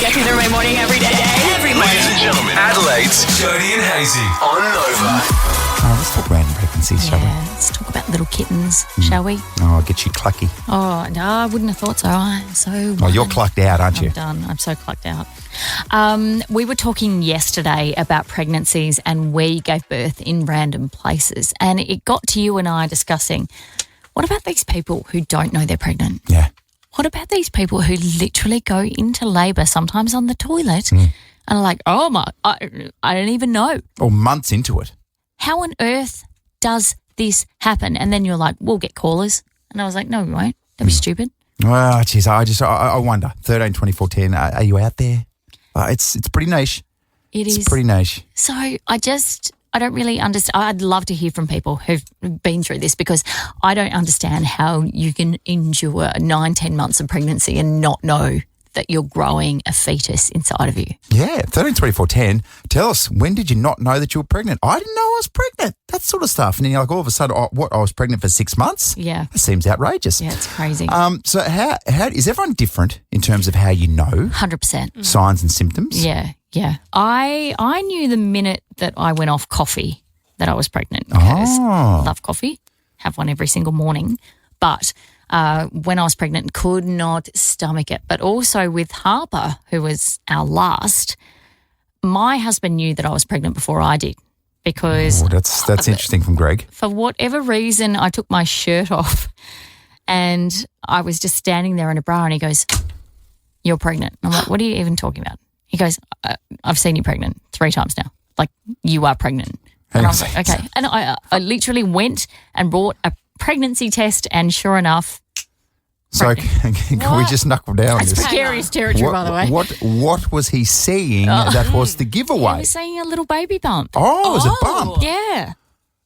Get through my morning every day. Every morning. Ladies and gentlemen, Adelaide's Jody and Hazy on Nova. Let's talk random pregnancies, shall we? Let's talk about little kittens, shall we? Oh, I'll get you clucky. Oh, no, I wouldn't have thought so. I'm so Oh, you're clucked out, aren't you? I'm done. I'm so clucked out. We were talking yesterday about pregnancies and where you gave birth in random places. And it got to you and I discussing, what about these people who don't know they're pregnant? Yeah. What about these people who literally go into labour, sometimes on the toilet, and are like, oh, I don't even know. Or months into it. How on earth does this happen? And then you're like, we'll get callers. And I was like, no, we won't. Don't be stupid. Well, geez, I wonder. 13, 24, 10, are you out there? It's pretty niche. It's pretty niche. So I don't really understand. I'd love to hear from people who've been through this, because I don't understand how you can endure 9-10 months of pregnancy and not know that you're growing a fetus inside of you. Yeah, 13, 24, 10. Tell us, when did you not know that you were pregnant? I didn't know I was pregnant. That sort of stuff. And then you're like, all of a sudden, I was pregnant for 6 months? Yeah. That seems outrageous. Yeah, it's crazy. So how is everyone different in terms of how you know 100%. signs and symptoms? Yeah. I knew the minute that I went off coffee that I was pregnant, because I love coffee, have one every single morning. But when I was pregnant, could not stomach it. But also with Harper, who was our last, my husband knew that I was pregnant before I did, because that's interesting from Greg. For whatever reason, I took my shirt off and I was just standing there in a bra, and he goes, "You're pregnant." I'm like, "What are you even talking about?" He goes, "I've seen you pregnant 3 times now. Like, you are pregnant." And I was like, okay. And I literally went and brought a pregnancy test, and sure enough. So can we just knuckle down? That's precarious territory, by the way. What was he seeing that was the giveaway? He was seeing a little baby bump. Oh, it was a bump. Yeah.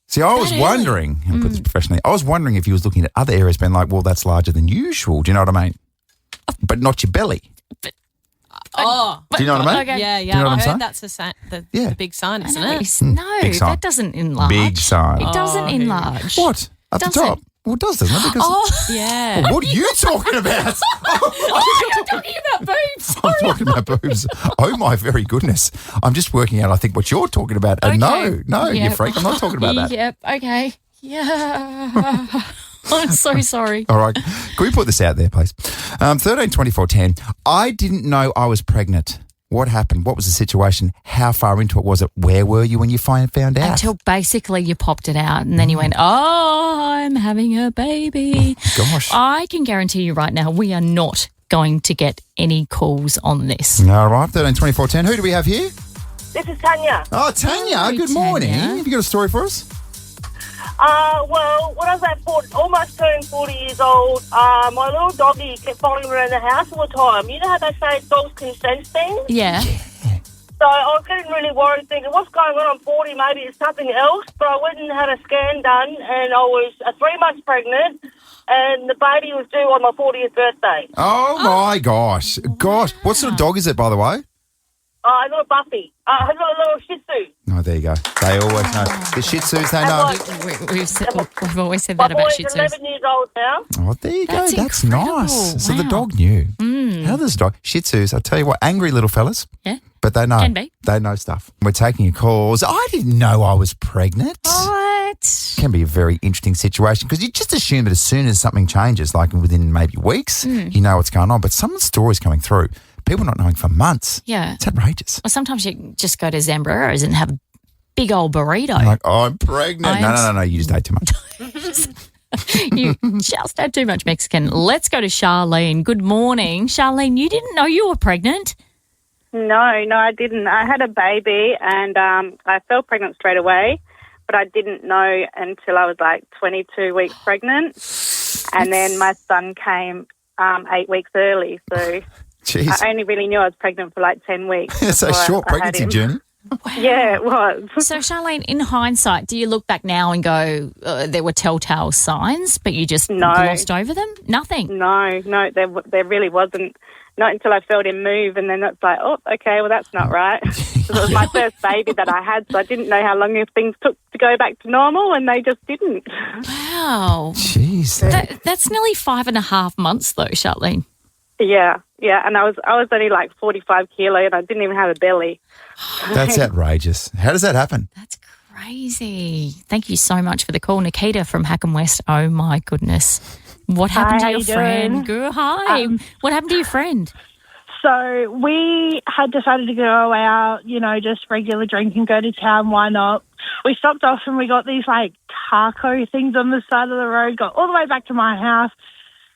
See, I was wondering, and put this professionally, I was wondering if he was looking at other areas, being like, well, that's larger than usual. Do you know what I mean? But not your belly. Do you know what I mean? Okay. Yeah. Do you know what I'm saying? That's the big sign, isn't it? No, Big sign. that doesn't enlarge. Big sign. It doesn't enlarge. What? At the top? Well, it does, doesn't it? Because Yeah. Well, what are you talking about? You're talking about boobs. I'm talking about boobs. Oh, my very goodness. I'm just working out, I think, what you're talking about. And no, you freak. I'm not talking about that. Yep, okay. Yeah. I'm so sorry. All right. Can we put this out there, please? 13, 24, 10. I didn't know I was pregnant. What happened? What was the situation? How far into it was it? Where were you when you found out? Until basically you popped it out, and then you went, "Oh, I'm having a baby." Gosh. I can guarantee you right now, we are not going to get any calls on this. All right. 13, 24, 10. Who do we have here? This is Tanya. Oh, Tanya. Hi, Good morning. Tanya. Have you got a story for us? Well, when I was almost turning 40 years old, my little doggy kept following me around the house all the time. You know how they say dogs can sense things? Yeah. So I was getting really worried, thinking, what's going on? I'm 40, maybe it's something else. But I went and had a scan done, and I was 3 months pregnant, and the baby was due on my 40th birthday. Oh, my gosh. Gosh. What sort of dog is it, by the way? I got a Buffy. I got a little Shih Tzu. Oh, there you go. They always know. The Shih Tzus, they know. We've always said My that about boy's Shih Tzus. 11 years old now. Oh, there you That's go. That's incredible. nice. So the Wow. dog knew. How does the dog? Shih Tzus, I tell you what, angry little fellas. Yeah. But they know. Can be. They know stuff. We're taking your calls. I didn't know I was pregnant. What? Can be a very interesting situation because you just assume that as soon as something changes, like within maybe weeks, you know what's going on. But some of the stories coming through, people not knowing for months. Yeah. It's outrageous. Well, sometimes you just go to Zambreros and have a big old burrito. You're like, I'm pregnant. No. You just ate too much. You just had too much Mexican. Let's go to Charlene. Good morning. Charlene, you didn't know you were pregnant? No, I didn't. I had a baby and I fell pregnant straight away, but I didn't know until I was like 22 weeks pregnant. And then my son came 8 weeks early, so Jeez. I only really knew I was pregnant for like 10 weeks. It's a before short I had pregnancy him. journey. Yeah, it was. So, Charlene, in hindsight, do you look back now and go, there were telltale signs, but you just glossed over them? Nothing? No, there really wasn't. Not until I felt him move, and then it's like, oh, okay, well, that's not right. It was my first baby that I had, so I didn't know how long things took to go back to normal, and they just didn't. Wow. Jeez. That's nearly 5.5 months, though, Charlene. Yeah, and I was only like 45 kilo and I didn't even have a belly. That's outrageous. How does that happen? That's crazy. Thank you so much for the call, Nikita from Hackham West. Oh my goodness. What happened to your friend? Girl, hi. What happened to your friend? So we had decided to go out, just regular drinking, go to town, why not? We stopped off and we got these like taco things on the side of the road, got all the way back to my house.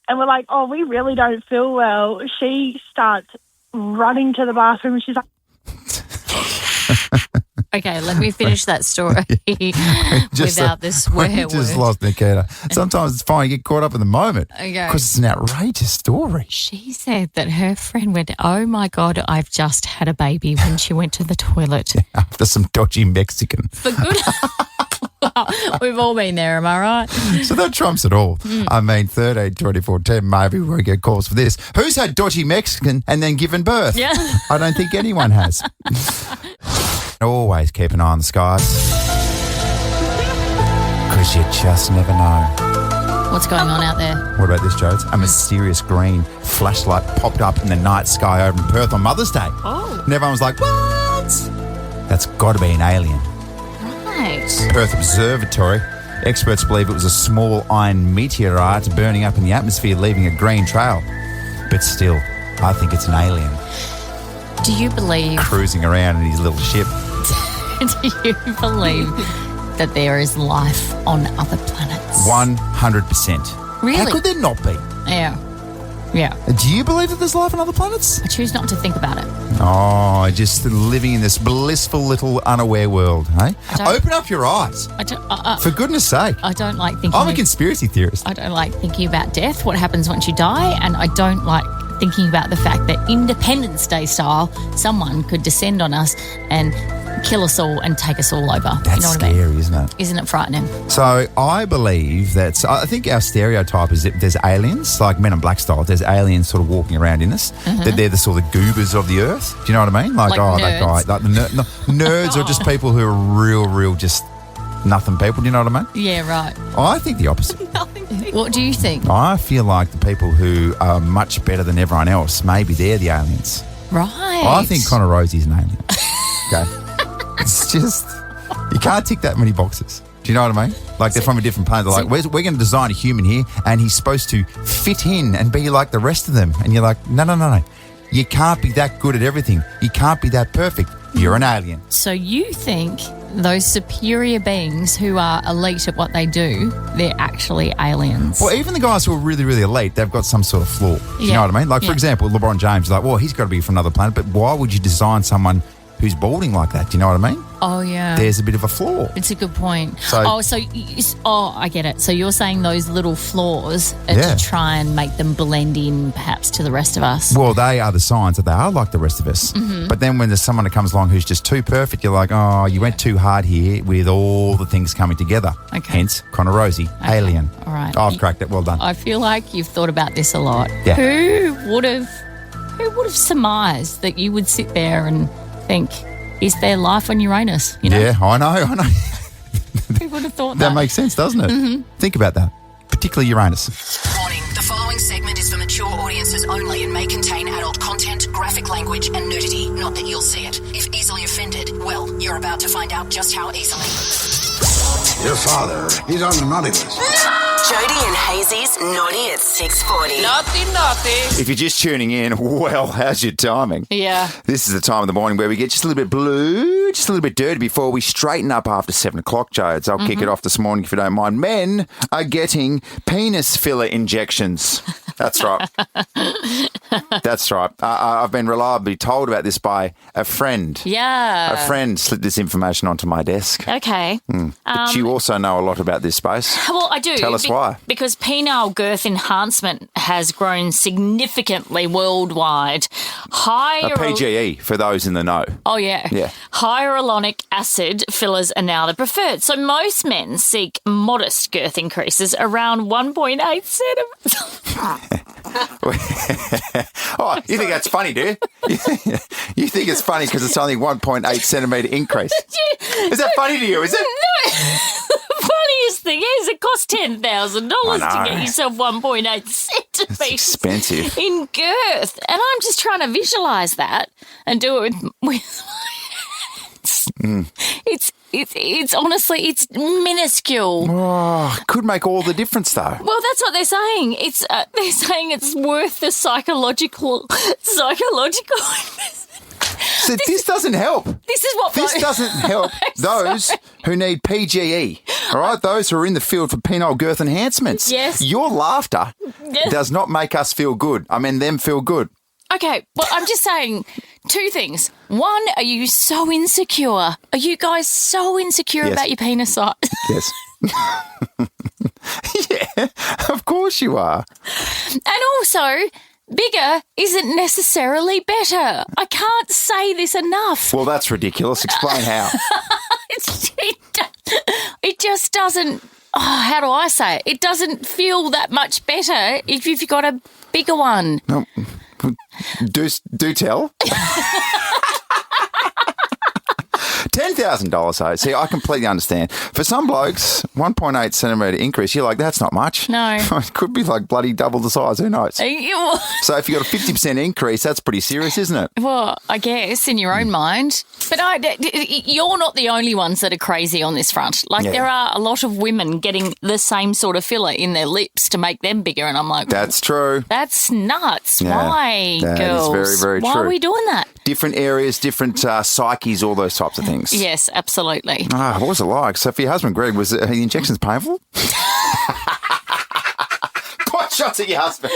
And we're like, oh, we really don't feel well. She starts running to the bathroom and she's like... Okay, let me finish that story without the swear we word. just lost Nikita. Sometimes it's fine. You get caught up in the moment because it's an outrageous story. She said that her friend went, oh, my God, I've just had a baby when she went to the toilet. After some dodgy Mexican. For good. We've all been there, am I right? So that trumps it all. I mean, 13, 24, 10, maybe we'll get calls for this. Who's had dodgy Mexican and then given birth? Yeah. I don't think anyone has. Always keep an eye on the skies because you just never know. What's going on out there? What about this, Jodes? A mysterious green flashlight popped up in the night sky over in Perth on Mother's Day. Oh. And everyone was like, what? That's got to be an alien. Right. Perth Observatory. Experts believe it was a small iron meteorite burning up in the atmosphere, leaving a green trail. But still, I think it's an alien. Do you believe... Cruising around in his little ship. Do you believe that there is life on other planets? 100%. Really? How could there not be? Yeah. Do you believe that there's life on other planets? I choose not to think about it. Oh, just living in this blissful little unaware world, hey? Open up your eyes. For goodness sake. I don't like thinking... I'm a conspiracy theorist. I don't like thinking about death, what happens once you die, and I don't like thinking about the fact that Independence Day style, someone could descend on us and kill us all and take us all over. That's you know what scary, I mean? isn't it? Isn't it frightening? So I believe that, I think our stereotype is that there's aliens, like Men in Black style, there's aliens sort of walking around in us, that they're the sort of goobers of the earth. Do you know what I mean? Like nerds. That guy, like the nerds are just people who are real, just nothing people. Do you know what I mean? Yeah, right. I think the opposite. What do you think? I feel like the people who are much better than everyone else, maybe they're the aliens. Right. I think Connor Rosie's an alien. Okay. It's just, you can't tick that many boxes. Do you know what I mean? Like they're from a different planet. They're like, we're going to design a human here and he's supposed to fit in and be like the rest of them. And you're like, no. You can't be that good at everything. You can't be that perfect. You're an alien. So you think those superior beings who are elite at what they do, they're actually aliens? Well, even the guys who are really, really elite, they've got some sort of flaw. Do you know what I mean? Like, for example, LeBron James is like, well, he's got to be from another planet, but why would you design someone who's balding like that? Do you know what I mean? Oh, yeah. There's a bit of a flaw. It's a good point. So, I get it. So you're saying those little flaws are to try and make them blend in perhaps to the rest of us? Well, they are the signs that they are like the rest of us. Mm-hmm. But then when there's someone that comes along who's just too perfect, you're like, oh, you went too hard here with all the things coming together. Okay. Hence, Connor Rosie, alien. All right. I've cracked it. Well done. I feel like you've thought about this a lot. Yeah. Who would have surmised that you would sit there and think, is there life on Uranus? You know? Yeah, I know. Who would have thought that? That makes sense, doesn't it? Mm-hmm. Think about that, particularly Uranus. Warning, the following segment is for mature audiences only and may contain adult content, graphic language and nudity. Not that you'll see it. If easily offended, well, you're about to find out just how easily. Your father, he's on the naughty list. Jody and Hazy's Naughty at 6:40. Naughty. If you're just tuning in, well, how's your timing? Yeah. This is the time of the morning where we get just a little bit blue, just a little bit dirty before we straighten up after 7 o'clock, Jodes. I'll kick it off this morning if you don't mind. Men are getting penis filler injections. That's right. That's right. I've been reliably told about this by a friend. Yeah. A friend slipped this information onto my desk. Okay. But you also know a lot about this space. Well, I do. Tell us why. Because penile girth enhancement has grown significantly worldwide. A PGE, for those in the know. Oh, yeah. Yeah. Hyaluronic acid fillers are now the preferred. So most men seek modest girth increases around 1.8 centimetres. Oh, you think that's funny, do you? You think it's funny because it's only 1.8 centimetre increase. Is that funny to you, is it? No. The funniest thing is it costs $10,000 to get yourself 1.8 centimetres. It's expensive. In girth. And I'm just trying to visualise that and do it with my hands. It's honestly, it's minuscule. Oh, could make all the difference, though. Well, that's what they're saying. They're saying it's worth the psychological. So this doesn't help. This doesn't help those who need PGE, all right? Those who are in the field for penile girth enhancements. Yes. Your laughter does not make us feel good. I mean, them feel good. Okay, well, I'm just saying two things. One, are you so insecure? Are you guys so insecure about your penis size? Yes. Yeah, of course you are. And also, bigger isn't necessarily better. I can't say this enough. Well, that's ridiculous. Explain how. It just doesn't, how do I say it? It doesn't feel that much better if you've got a bigger one. No. Do tell. $10,000 though. See, I completely understand. For some blokes, 1.8 centimetre increase, you're like, that's not much. No. It could be like bloody double the size. Who knows? So if you got a 50% increase, that's pretty serious, isn't it? Well, I guess in your own mind. But you're not the only ones that are crazy on this front. Like there are a lot of women getting the same sort of filler in their lips to make them bigger. And I'm like, that's true. That's nuts. Yeah, why, that girls? is very, very Why true. are we doing that? Different areas, different psyches, all those types of things. Yes, absolutely. What was it like? So for your husband, Greg, was the injections painful? Point shots at your husband.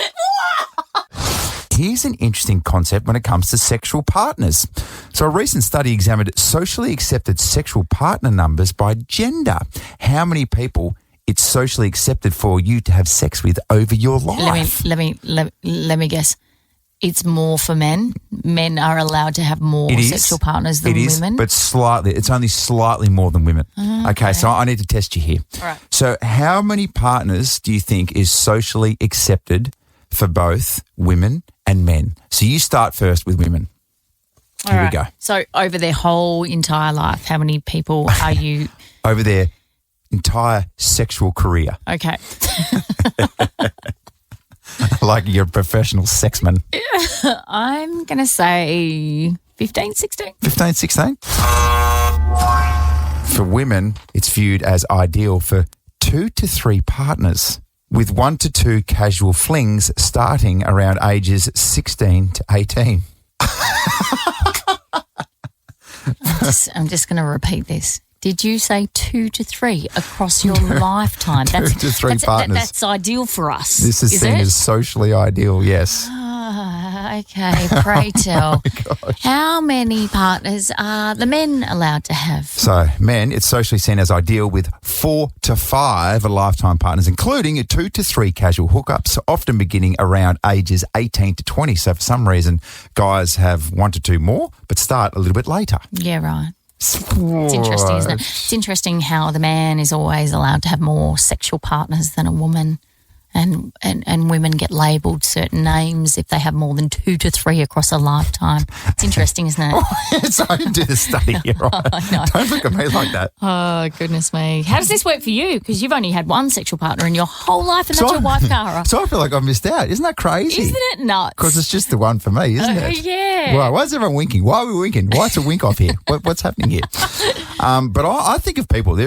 Here's an interesting concept when it comes to sexual partners. So a recent study examined socially accepted sexual partner numbers by gender. How many people it's socially accepted for you to have sex with over your life? Let me guess. It's more for men. Men are allowed to have more sexual partners than women. But slightly. It's only slightly more than women. Okay, so I need to test you here. All right. So how many partners do you think is socially accepted for both women and men? So you start first with women. Here we go. So over their whole entire life, how many people are you? Over their entire sexual career. Okay. Like you're a professional sexman. I'm going to say 15, 16. 15, 16? For women, it's viewed as ideal for 2 to 3 partners, with 1 to 2 casual flings starting around ages 16 to 18. I'm just going to repeat this. Did you say 2 to 3 across your lifetime? 2 to 3 partners. That's ideal for us. This is seen as socially ideal, yes. Okay, pray tell. How many partners are the men allowed to have? So, men, it's socially seen as ideal with 4 to 5 lifetime partners, including 2 to 3 casual hookups, often beginning around ages 18 to 20. So, for some reason, guys have 1 to 2 more, but start a little bit later. Yeah, right. It's interesting, isn't it? It's interesting how the man is always allowed to have more sexual partners than a woman. And women get labelled certain names if they have more than 2 to 3 across a lifetime. It's interesting, isn't it? So I didn't do the study here, right? No. Don't look at me like that. Oh, goodness me. How does this work for you? Because you've only had one sexual partner in your whole life, and that's your wife, Cara. So I feel like I've missed out. Isn't that crazy? Isn't it nuts? Because it's just the one for me, isn't it? Yeah. Why is everyone winking? Why are we winking? Why is a wink off here? What's happening here? But I think of people.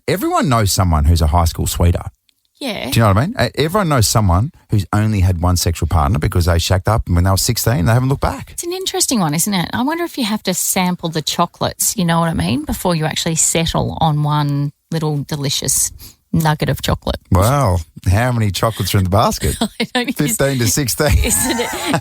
Everyone knows someone who's a high school sweetheart. Yeah. Do you know what I mean? Everyone knows someone who's only had one sexual partner because they shacked up when they were 16 they haven't looked back. It's an interesting one, isn't it? I wonder if you have to sample the chocolates, you know what I mean, before you actually settle on one little delicious nugget of chocolate. Well, how many chocolates are in the basket? I don't know. 15 to 16.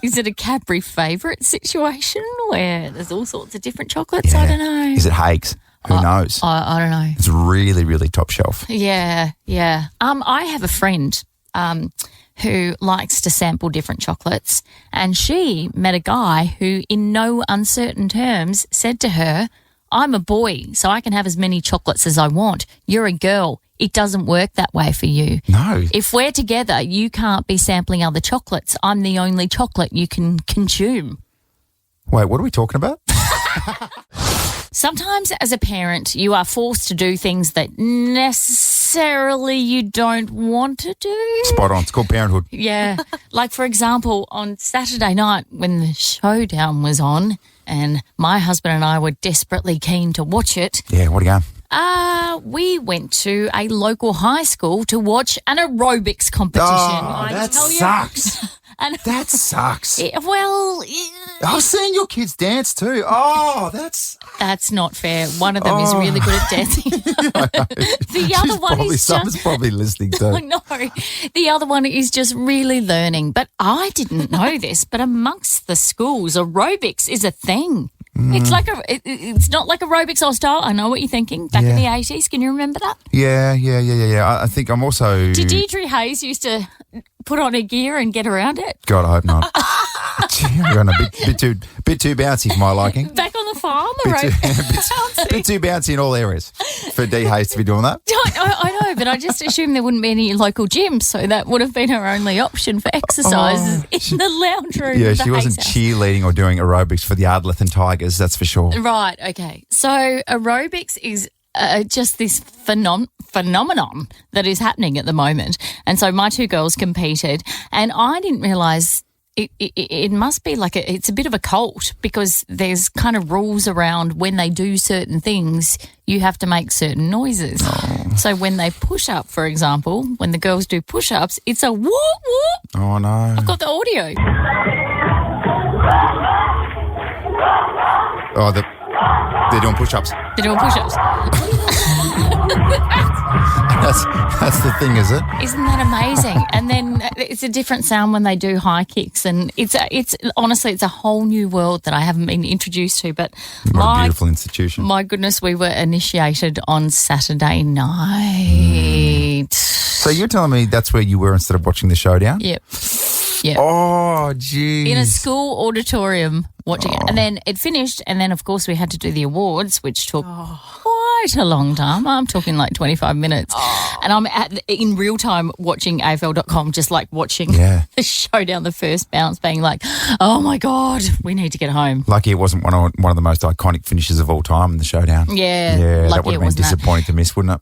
Is it a Cadbury favourite situation where there's all sorts of different chocolates? Yeah. I don't know. Is it Hague's? Who knows? I don't know. It's really, really top shelf. Yeah. I have a friend who likes to sample different chocolates, and she met a guy who, in no uncertain terms, said to her, "I'm a boy, so I can have as many chocolates as I want. You're a girl. It doesn't work that way for you. No. If we're together, you can't be sampling other chocolates. I'm the only chocolate you can consume. Wait, what are we talking about? Sometimes as a parent, you are forced to do things that necessarily you don't want to do. Spot on. It's called parenthood. Yeah. Like, for example, on Saturday night when the showdown was on and my husband and I were desperately keen to watch it. Yeah, what are you going? We went to a local high school to watch an aerobics competition. Oh, that sucks. And that sucks. Well, I was seeing your kids dance too. Oh, that's not fair. One of them is really good at dancing. The other one is someone's probably listening too. No, the other one is just really learning. But I didn't know this. But amongst the schools, aerobics is a thing. It's like it's not like aerobics hostile. I know what you're thinking. Back in the 80s, can you remember that? Yeah. I think I'm also. Did Deirdre Hayes used to put on her gear and get around it? God, I hope not. You're on a bit too bouncy for my liking. Back on the farm, bit too bouncy in all areas for Dee Hayes to be doing that. I know, but I just assumed there wouldn't be any local gyms, so that would have been her only option for exercises in the lounge room. Yeah, of the she wasn't Hayes house. cheerleading or doing aerobics for the Ardlethan Tigers, that's for sure. Right, okay. So aerobics is just this phenomenon that is happening at the moment. And so my two girls competed, and I didn't realise it must be like it's a bit of a cult, because there's kind of rules around when they do certain things, you have to make certain noises. Oh. So when they push up, for example, when the girls do push-ups, it's a whoop, whoop. Oh, no. I've got the audio. Oh, they're doing push-ups. They're doing push-ups. That's the thing, is it? Isn't that amazing? And then it's a different sound when they do high kicks, and it's honestly it's a whole new world that I haven't been introduced to. But what a beautiful institution. My goodness, we were initiated on Saturday night. So you're telling me that's where you were instead of watching the showdown? Yep. Oh, geez. In a school auditorium watching it. And then it finished, and then, of course, we had to do the awards, which took quite a long time. I'm talking like 25 minutes. And I'm in real time watching AFL.com, just like watching the showdown, the first bounce, being like, oh, my God, we need to get home. Lucky it wasn't one of the most iconic finishes of all time in the showdown. Yeah. That would have been disappointing to miss, wouldn't it?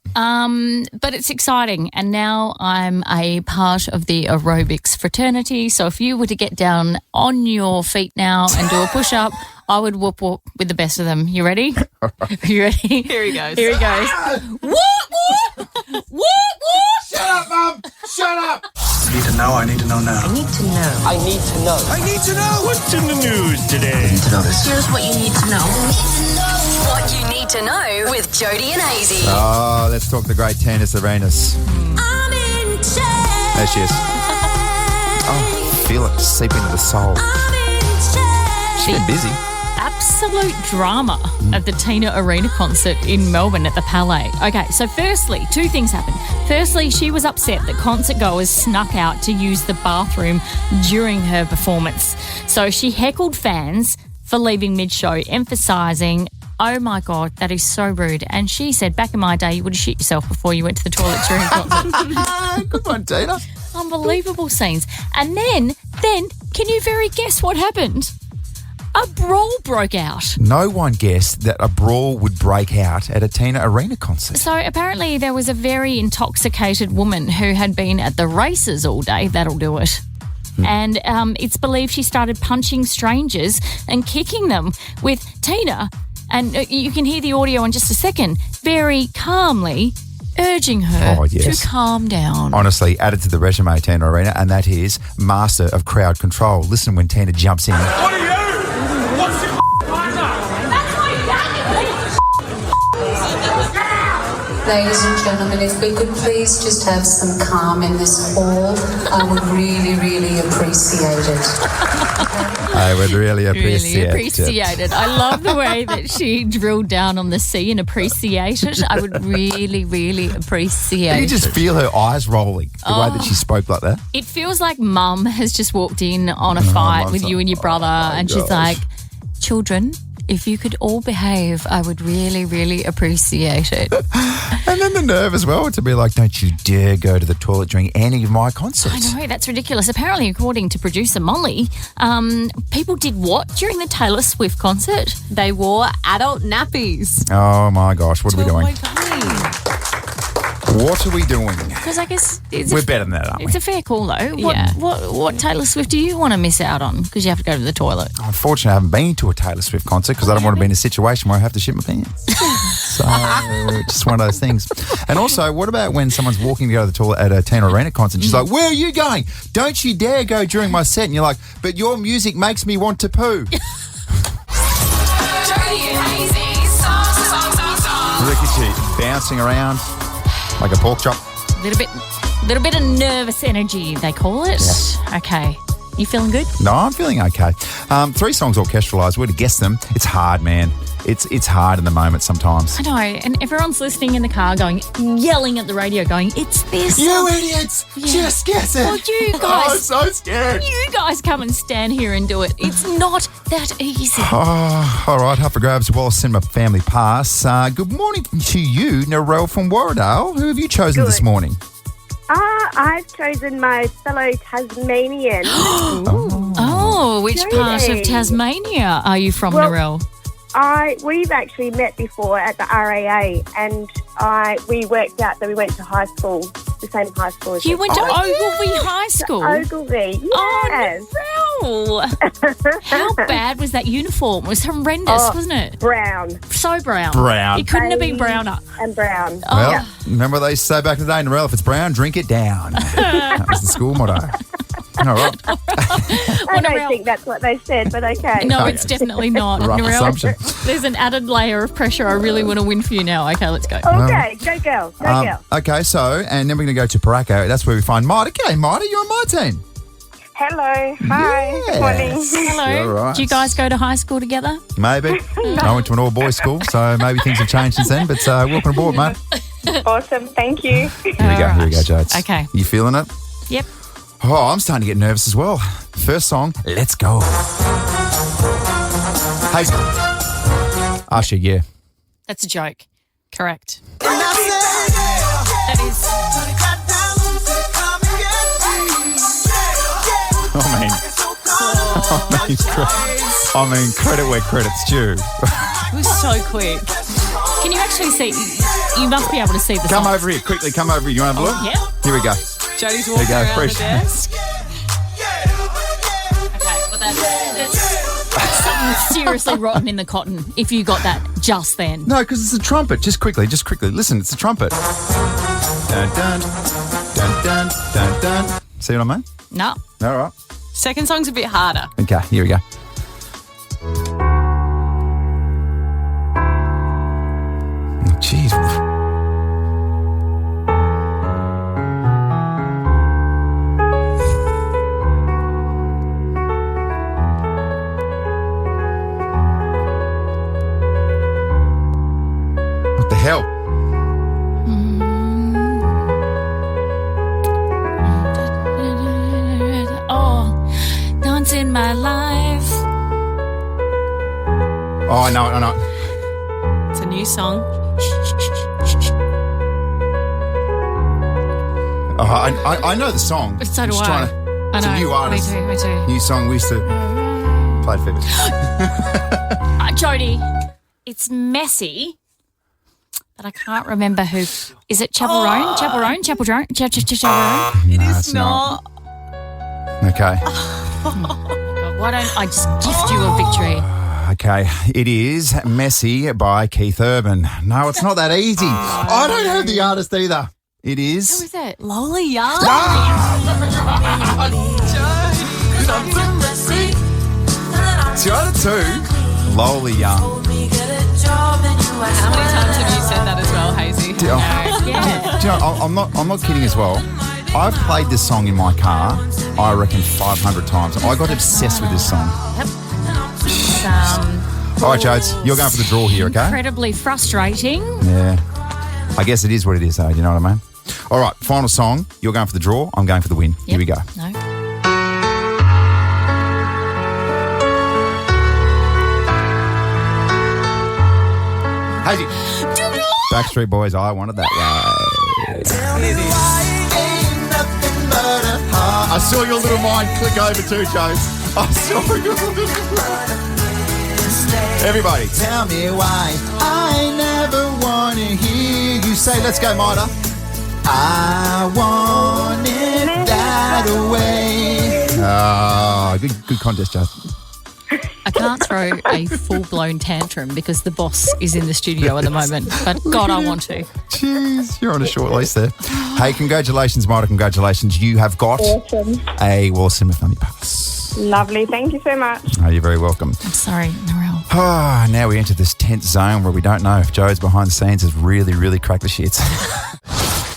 But it's exciting. And now I'm a part of the aerobics fraternity. So if you were to get down on your feet now and do a push-up, I would whoop whoop with the best of them. You ready? You ready? Here he goes. Here he goes. Whoop whoop! Whoop whoop! Shut up, Mum! Shut up! I need to know. I need to know now. I need to know. I need to know. I need to know! What's in the news today? I need to know this. Here's what you need to know. What you need to know with Jody and Hazy. Oh, let's talk the great Tina Arenas. I'm in chains. There she is. Oh, feel it seep into the soul. She's been busy. Absolute drama at the Tina Arena concert in Melbourne at the Palais. Okay, so firstly, two things happened. Firstly, she was upset that concert goers snuck out to use the bathroom during her performance. So she heckled fans for leaving mid-show, emphasising, oh my God, that is so rude. And she said, back in my day, you would have shit yourself before you went to the toilet during concert. Good one, Tina. Unbelievable scenes. And then, can you very guess what happened? A brawl broke out. No one guessed that a brawl would break out at a Tina Arena concert. So apparently there was a very intoxicated woman who had been at the races all day. That'll do it. And it's believed she started punching strangers and kicking them with Tina. And you can hear the audio in just a second, very calmly urging her to calm down. Honestly, added to the resume, Tina Arena, and that is master of crowd control. Listen when Tina jumps in. What are you? What's your That's my Ladies and gentlemen, if we could please just have some calm in this hall, I would really, really appreciate it. I would really appreciate it. I love the way that she drilled down on the C and appreciate it. I would really, really appreciate it. You just feel her eyes rolling, the way that she spoke like that. It feels like Mum has just walked in on a fight with you and your brother, and she's like, children, if you could all behave, I would really, really appreciate it. And then the nerve as well to be like, don't you dare go to the toilet during any of my concerts. I know, that's ridiculous. Apparently, according to producer Molly, people did what during the Taylor Swift concert? They wore adult nappies. Oh, my gosh. What are we doing? What are we doing? Because I guess we're better than that, aren't we? It's a fair call, though. What Taylor Swift do you want to miss out on because you have to go to the toilet? Unfortunately, I haven't been to a Taylor Swift concert because I don't want to be in a situation where I have to shit my pants. So, just one of those things. And also, what about when someone's walking to go to the toilet at a Tina Arena concert? She's like, where are you going? Don't you dare go during my set. And you're like, but your music makes me want to poo. Rikichi bouncing around like a pork chop. Little bit of nervous energy, they call it. Yeah. Okay. You feeling good? No, I'm feeling okay. 3 songs orchestralised. Where to guess them? It's hard, man. It's hard in the moment sometimes. I know, and everyone's listening in the car yelling at the radio going, it's this. You idiots! Yeah. Just guess it! Well, you guys. Oh, I'm so scared. You guys come and stand here and do it. It's not that easy. Oh, all right, up for grabs, Wallace Cinema Family Pass. Good morning to you, Narelle from Warradale. Who have you chosen this morning? I've chosen my fellow Tasmanian. Which part of Tasmania are you from, Narelle? We've actually met before at the RAA, and we worked out that we went to high school, the same high school as you went to Ogilvie High School? Ogilvie, yes. Oh, Narelle. How bad was that uniform? It was horrendous, wasn't it? Brown. So brown. Brown. It couldn't have been browner. And brown. Well, remember what they used to say back in the day, Narelle, if it's brown, drink it down. That was the school motto. All right. I don't think that's what they said, but okay. No, it's definitely not. Rough assumption. There's an added layer of pressure I really want to win for you now. Okay, let's go. Okay, go girl. Go girl. Okay, so, and then we're going to go to Paracco. That's where we find Maida. Okay, Maida, you're on my team. Hello. Hi. Good morning. Hello. All right. Did you guys go to high school together? Maybe. I went to an all-boys school, so maybe things have changed since then, but welcome aboard, mate. Awesome. Thank you. Here we go, Jodes. Okay. You feeling it? Yep. Oh, I'm starting to get nervous as well. First song, let's go. Hey, Usher, yeah. That's a joke. Correct. That is. I mean, credit where credit's due. It was so quick. Can you actually see? You must be able to see the Come song. over here, quickly, come over here. You want to have a look? Yeah. Here we go. Jody's walking around the desk. Okay, well that's something seriously rotten in the cotton if you got that just then. No, because it's a trumpet. Just quickly. Listen, it's a trumpet. Dun, dun, dun, dun, dun, dun. See what I mean? No. All right. Second song's a bit harder. Okay, here we go. Oh, jeez. What the hell? Oh, dance in my life. Oh, I know. It's a new song. Oh, I know the song. So do I'm just I. It's a new artist. Me too. New song we used to play for Jody, it's messy, but I can't remember who. Is it Chaperone? Chaperone? It is not. Okay. God, why don't I just gift you a victory? Okay, it is Messy by Keith Urban. No, it's not that easy. I don't have the artist either. It is. Who is it? Lola Young. It's the other two. Lola Young. How many times have you said that as well, Hazy? Do you know, I'm not kidding as well. I've played this song in my car, I reckon 500 times. I got obsessed with this song. Yep. All right, Jodes, you're going for the draw here, okay? Incredibly frustrating. Yeah. I guess it is what it is, though. You know what I mean? All right, final song. You're going for the draw. I'm going for the win. Here we go. No. Hazy. Backstreet Boys, I Want It That Way. I saw your little mind click over too, Joe. I saw you. Everybody, tell me why I never want to hear you say, let's go, Mida. I want it that way. Oh, good contest, Justin. I can't throw a full-blown tantrum because the boss is in the studio at the moment, but God, I want to. Jeez, you're on a short lease there. Hey, congratulations, Mida. Congratulations. You have got a Walsim of Funny Pass. Lovely. Thank you so much. Oh, you're very welcome. I'm sorry, Narelle. Oh, now we enter this tense zone where we don't know if Joe's behind the scenes has really, really cracked the shits.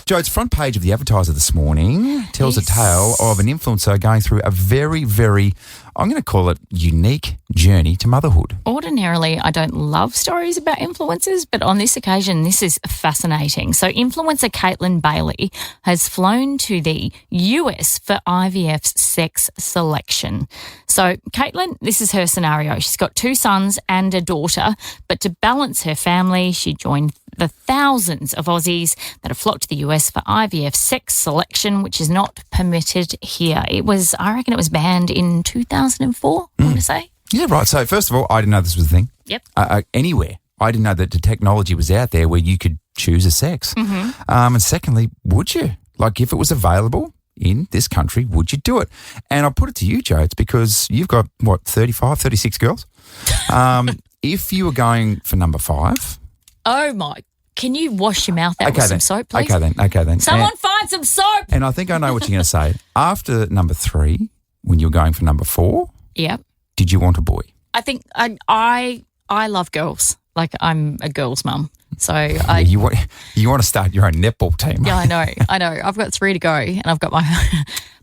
Joe's front page of the Advertiser this morning tells a tale of an influencer going through a very, very, I'm going to call it, unique journey to motherhood. Ordinarily, I don't love stories about influencers, but on this occasion, this is fascinating. So influencer Caitlin Bailey has flown to the US for IVF's sex selection. So Caitlin, this is her scenario. She's got 2 sons and a daughter, but to balance her family, she joined the thousands of Aussies that have flocked to the US for IVF sex selection, which is not permitted here. I reckon it was banned in 2004, I want to say. Yeah, right. So first of all, I didn't know this was a thing. Yep. Anywhere. I didn't know that the technology was out there where you could choose a sex. Mm-hmm. And secondly, would you? Like, if it was available in this country, would you do it? And I'll put it to you, Joe, it's because you've got, 36 girls? If you were going for number 5... Oh, my. Can you wash your mouth out with some soap, please? Okay then. Someone find some soap! And I think I know what you're going to say. After number 3, when you were going for number 4, Yep. did you want a boy? I think I love girls. Like, I'm a girl's mum. So you want to start your own netball team. Yeah, I know. I've got 3 to go and I've got my...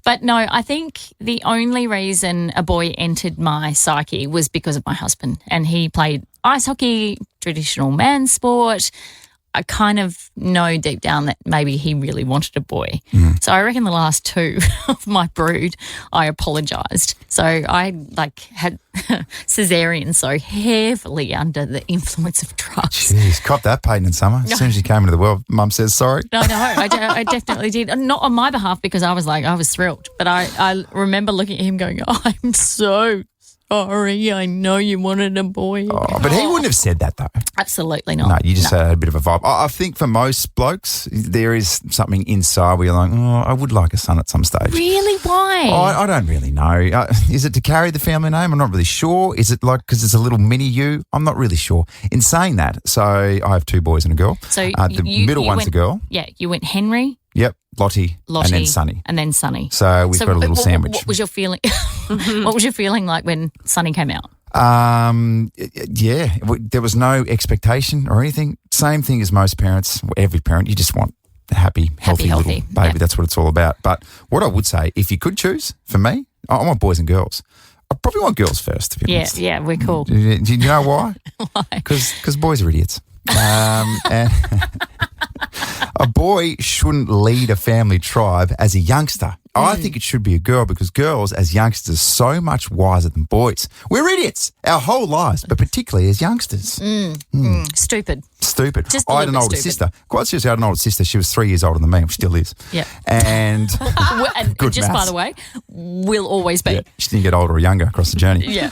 But no, I think the only reason a boy entered my psyche was because of my husband. And he played ice hockey, traditional man sport. I kind of know deep down that maybe he really wanted a boy. So I reckon the last 2 of my brood, I apologised. So I had cesarean so heavily under the influence of drugs. Jeez, cop that, Peyton and Summer. As soon as you came into the world, Mum says sorry. No, I definitely did. Not on my behalf because I was thrilled. But I remember looking at him going, I'm so sorry, I know you wanted a boy. Oh, but he wouldn't have said that, though. Absolutely not. No, you just had a bit of a vibe. I think for most blokes, there is something inside where you're like, I would like a son at some stage. Really? Why? I don't really know. Is it to carry the family name? I'm not really sure. Is it like because it's a little mini you? I'm not really sure. In saying that, so I have 2 boys and a girl. So the middle one's a girl. Yeah, you went Henry. Yep, Lottie, and then Sonny. So we've got a little sandwich. What was your feeling? What was your feeling like when Sonny came out? Yeah, there was no expectation or anything. Same thing as most parents, every parent. You just want a happy, healthy little baby. Yep. That's what it's all about. But what I would say, if you could choose, for me, I want boys and girls. I probably want girls first, to be honest. Yeah, we're cool. Do you know why? Why? Because boys are idiots. And a boy shouldn't lead a family tribe as a youngster. I think it should be a girl because girls as youngsters are so much wiser than boys. We're idiots our whole lives, but particularly as youngsters. Stupid. Just I had an older sister. Quite seriously, I had an older sister. She was 3 years older than me, which still is. Yeah. And good just maths. by the way, will always be. Yeah, she didn't get older or younger across the journey. Yeah.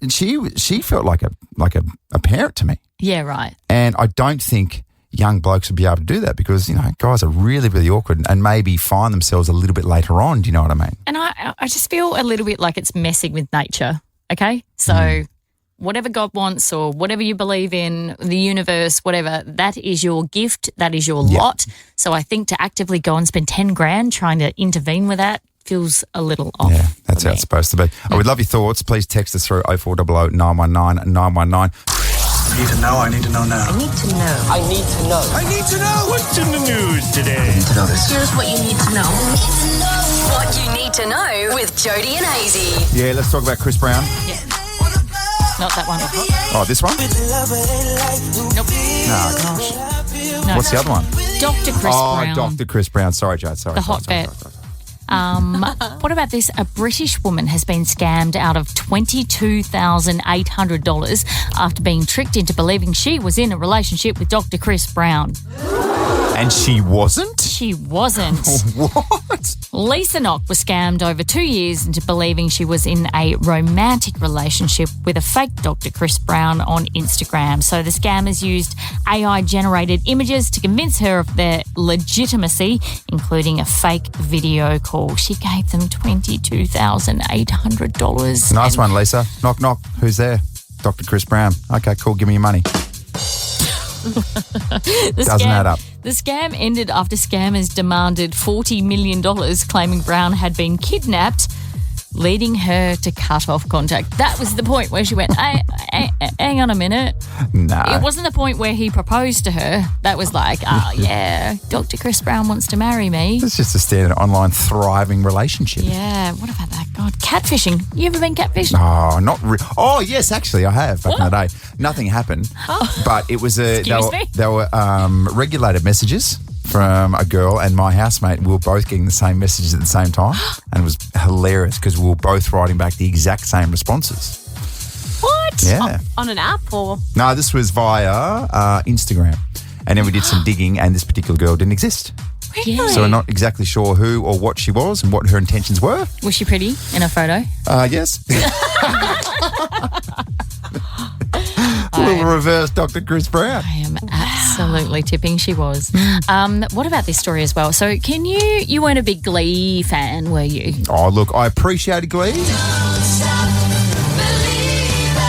She felt like a parent to me. Yeah, right. And I don't think young blokes would be able to do that because, guys are really, really awkward and maybe find themselves a little bit later on. Do you know what I mean? And I just feel a little bit like it's messing with nature, okay? So whatever God wants or whatever you believe in, the universe, whatever, that is your gift, that is your lot. So I think to actively go and spend 10 grand trying to intervene with that feels a little off. Yeah, that's how it's supposed to be. I would love your thoughts. Please text us through 0400 919 919. I need to know. I need to know now. I need to know. I need to know. I need to know. What's in the news today? I need to know this. Here's what you need to know. What you need to know with Jody and Hazy. Yeah, let's talk about Chris Brown. Yeah. Not that one. Oh, this one? Nope. No, gosh. No. What's the other one? Dr. Chris Brown. Oh, Dr. Chris Brown. Sorry, Jade. Sorry. The hot vet. What about this? A British woman has been scammed out of $22,800 after being tricked into believing she was in a relationship with Dr. Chris Brown. And she wasn't? She wasn't. What? Lisa Knock was scammed over 2 years into believing she was in a romantic relationship with a fake Dr. Chris Brown on Instagram. So the scammers used AI-generated images to convince her of their legitimacy, including a fake video call. She gave them $22,800. Nice one, Lisa. Knock, knock. Who's there? Dr. Chris Brown. Okay, cool. Give me your money. Doesn't add up. The scam ended after scammers demanded $40 million, claiming Brown had been kidnapped, leading her to cut off contact. That was the point where she went, hey, hang on a minute. No. It wasn't the point where he proposed to her. That was like, oh, yeah, Dr. Chris Brown wants to marry me. It's just a standard online thriving relationship. Yeah, what about that? God, catfishing. You ever been catfished? Oh, not really. Oh, yes, actually, I have back in the day. Nothing happened, but it was they were regulated messages from a girl and my housemate. We were both getting the same messages at the same time, and it was hilarious because we were both writing back the exact same responses. What? Yeah. On an app or? No, this was via Instagram, and then we did some digging, and this particular girl didn't exist. Really? So we're not exactly sure who or what she was and what her intentions were. Was she pretty in a photo? Yes. A little reverse Dr. Chris Brown. I am absolutely tipping she was. What about this story as well? So you weren't a big Glee fan, were you? Oh, look, I appreciated Glee.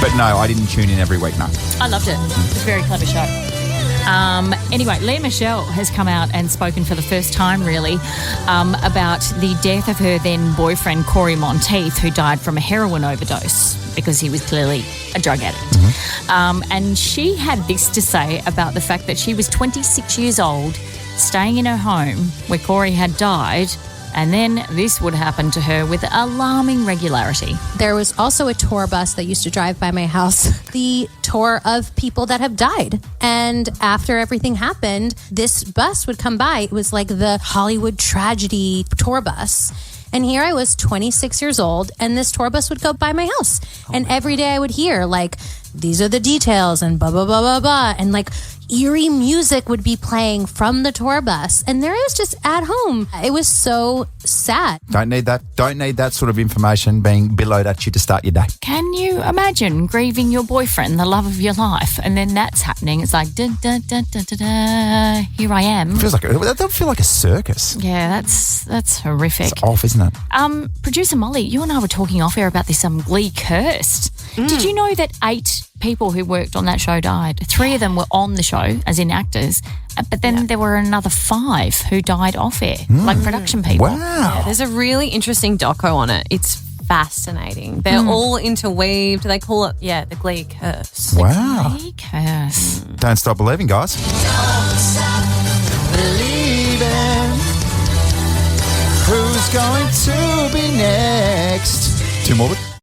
But no, I didn't tune in every week, no. I loved it. It was a very clever show. Anyway, Lea Michele has come out and spoken for the first time, really, about the death of her then boyfriend, Corey Monteith, who died from a heroin overdose because he was clearly a drug addict. And she had this to say about the fact that she was 26 years old, staying in her home where Corey had died, and then this would happen to her with alarming regularity. There was also a tour bus that used to drive by my house, the tour of people that have died. And after everything happened, this bus would come by. It was like the Hollywood tragedy tour bus. And here I was, 26 years old, and this tour bus would go by my house. And every day I would hear, like, these are the details and blah, blah, blah, blah, blah. And, like, eerie music would be playing from the tour bus. And there I was just at home. It was so sad. Don't need that sort of information being billowed at you to start your day. Can you imagine grieving your boyfriend, the love of your life, and then that's happening? It's like, da, da, da, da, da, da, here I am. That don't feel like a circus. Yeah, that's horrific. It's off, isn't it? Producer Molly, you and I were talking off air about this Glee Cursed. Did you know that 8 people who worked on that show died? 3 of them were on the show, as in actors, but then there were another 5 who died off air, like production people. Wow. Yeah, there's a really interesting doco on it. It's fascinating. They're all interweaved. They call it, the Glee Curse. Wow. Glee Curse. Don't stop believing, guys. Believing. Who's going to be next?